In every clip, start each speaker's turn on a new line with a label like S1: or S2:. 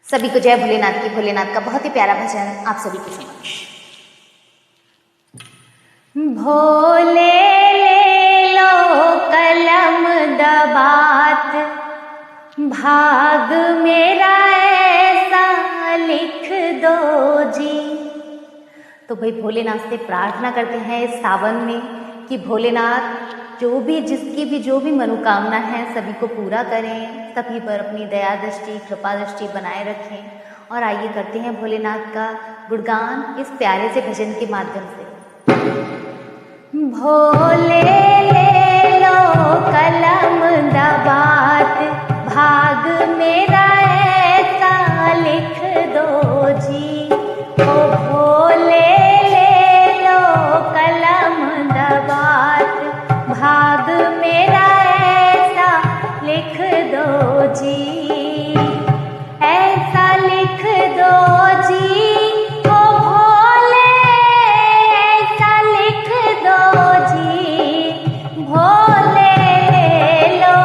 S1: सभी को जय भोलेनाथ की। भोलेनाथ का बहुत ही प्यारा भजन आप सभी के समक्ष। भोले ले लो कलम दबात, भाग मेरा ऐसा लिख दो जी। तो भाई भोलेनाथ से प्रार्थना करते हैं इस सावन में कि भोलेनाथ जो भी मनोकामना है सभी को पूरा करें, सभी पर अपनी दया दृष्टि कृपा दृष्टि बनाए रखें। और आइए करते हैं भोलेनाथ का गुणगान इस प्यारे से भजन के माध्यम से। भोले ले लो कलम दबात, भाग मेरा ऐसा लिख दो जी। ओ भोले ले लो कलम दबात, भाग मेरा ऐसा लिख दो जी। ऐसा लिख दो जी ओ भोले, ऐसा लिख दो जी। भोले ले लो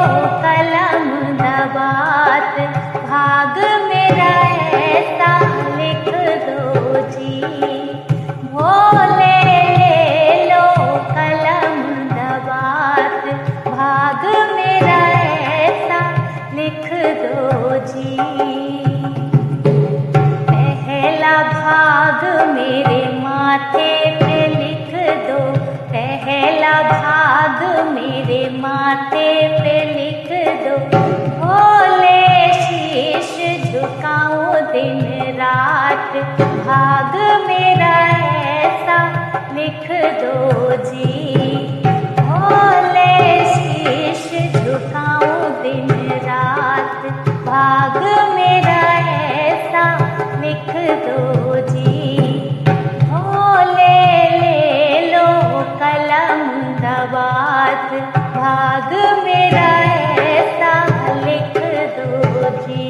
S1: कलम दबात, भाग मेरा ऐसा लिख दो जी। भोले ले लो कलम दबात, भाग मेरा ऐसा लिख दो जी। पहला भाग मेरे माथे पे लिख दो, पहला भाग मेरे माथे पे लिख दो। भोले शीश झुकाऊं दिन रात, भाग मेरा ऐसा लिख दो जी। भोले शीश झुकाऊं दिन रात, भाग मेरा ऐसा लिख दो जी। भोले ले लो कलम दबात, भाग मेरा ऐसा लिख दो जी।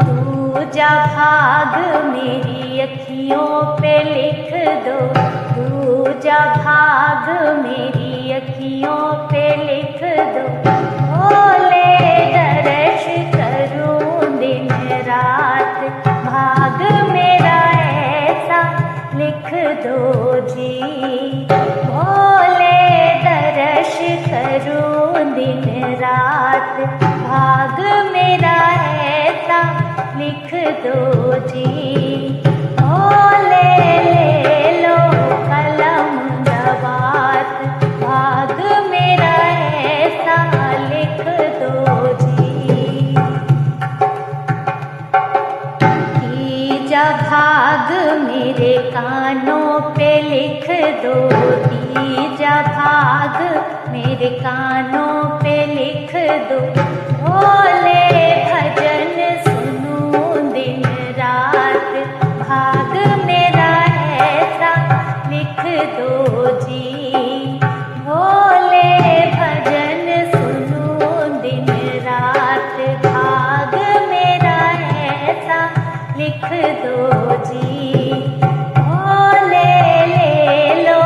S1: दूजा भाग मेरी अखियों पे लिख दो, दूजा भाग मेरी अखियों पे लिख दो। भोले दर्श करूं दिन रात, भाग मेरा ऐसा लिख दो जी। भोले दर्श करूं दिन रात, भाग मेरा ऐसा लिख दो जी। भोले ले लो कलम दबात, भाग मेरा ऐसा लिख दो जी। तीजा भाग मेरे कानों पे लिख दो, तीजा भाग मेरे कानों पे लिख दो। भोले भजन सुनूं दिन रात, भाग मेरा ऐसा लिख दो जी। भोले भजन सुनूं दिन रात, भाग मेरा ऐसा लिख दो जी। भोले ले लो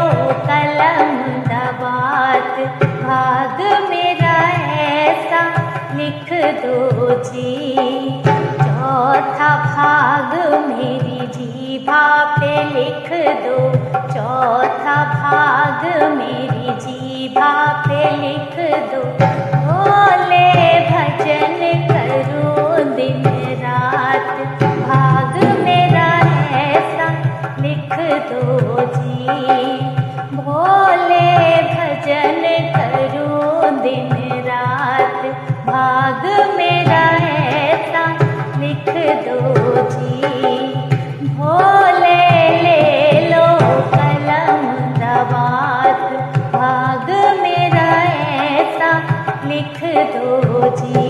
S1: कलम दबात, भाग मेरा ऐसा लिख दो जी। चौथा भाग मेरी जीभा पे लिख दो, चौथा भाग मेरी जीभा पे लिख दो। भोले भजन करूं दिन रात, भाग मेरा ऐसा लिख दो जी। भोले भजन करूं दिन रात, भाग मेरा ऐसा लिख दो जी। भोले ले लो कलम दबात, भाग मेरा ऐसा लिख दो जी।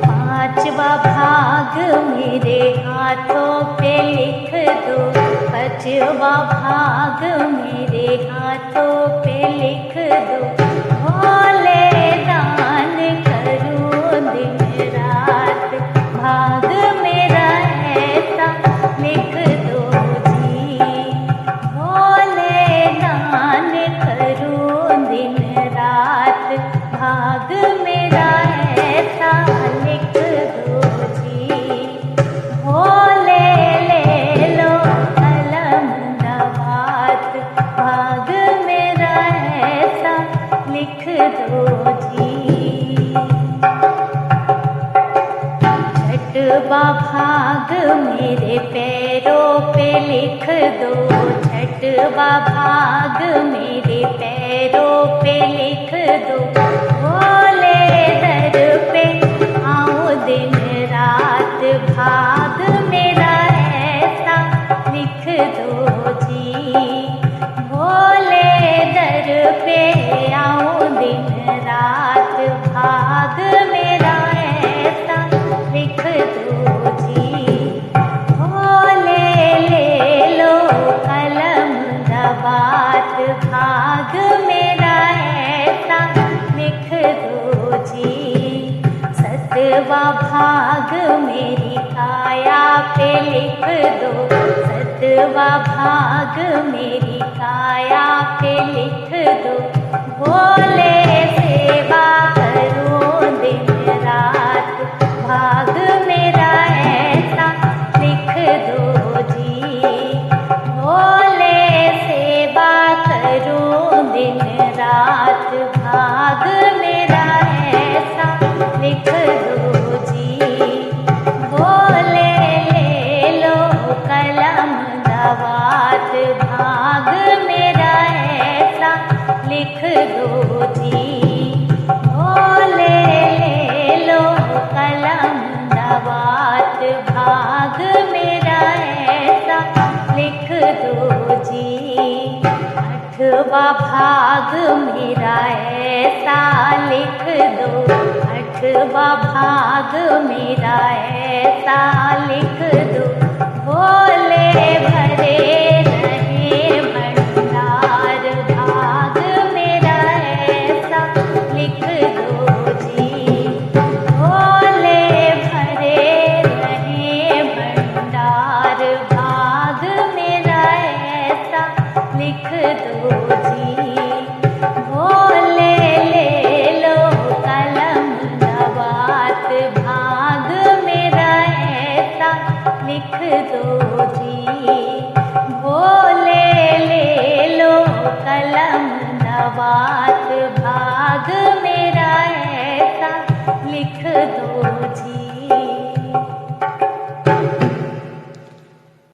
S1: पांचवा भाग मेरे हाथों पे लिख दो, पांचवा भाग मेरे हाथों पे लिख दो। भोले दान करूं दिन रात, भाग मेरा ऐसा लिख दो जी। भोले दान करूं दिन रात, भाग मेरा ऐसा लिख दो छठवा भाग मेरे पैरों पे लिख दो, छठवा भाग मेरे पैरों पे लिख दो। भोले दर पे आऊं दिन रात, भाग मेरा ऐसा लिख दो जी। भोले दर पे आऊं दिन रात, भाग मेरा ऐसा लिख दो जी। भोले ले लो कलम दबात, भाग मेरा ऐसा लिख दो जी। सतवा भाग मेरी काया पे लिख दो, सतवा भाग मेरी काया पे लिख दो। भोले सेवा करूं दिन रात, भाग मेरा ऐसा लिख दो जी। भोले सेवा करूं दिन रात, भाग मेरा ऐसा लिख दो जी। भोले ले लो कलम दवात, भाग मेरा ऐसा लिख दो जी। भोले ले लो कलम दवात, भाग मेरा ऐसा लिख दो जी। आठवा भाग मेरा ऐसा लिख दो, आठवा भाग मेरा ऐसा लिख दो। भोले भरे रहे भंडार, भाग मेरा ऐसा लिख दो जी। भोले भरे रहे भंडार, भाग मेरा ऐसा लिख दो जी। भोले ले लो कलम दवात, भाग मेरा ऐसा लिख दो जी। भोले ले लो कलम दवात, भाग मेरा ऐसा लिख दो जी।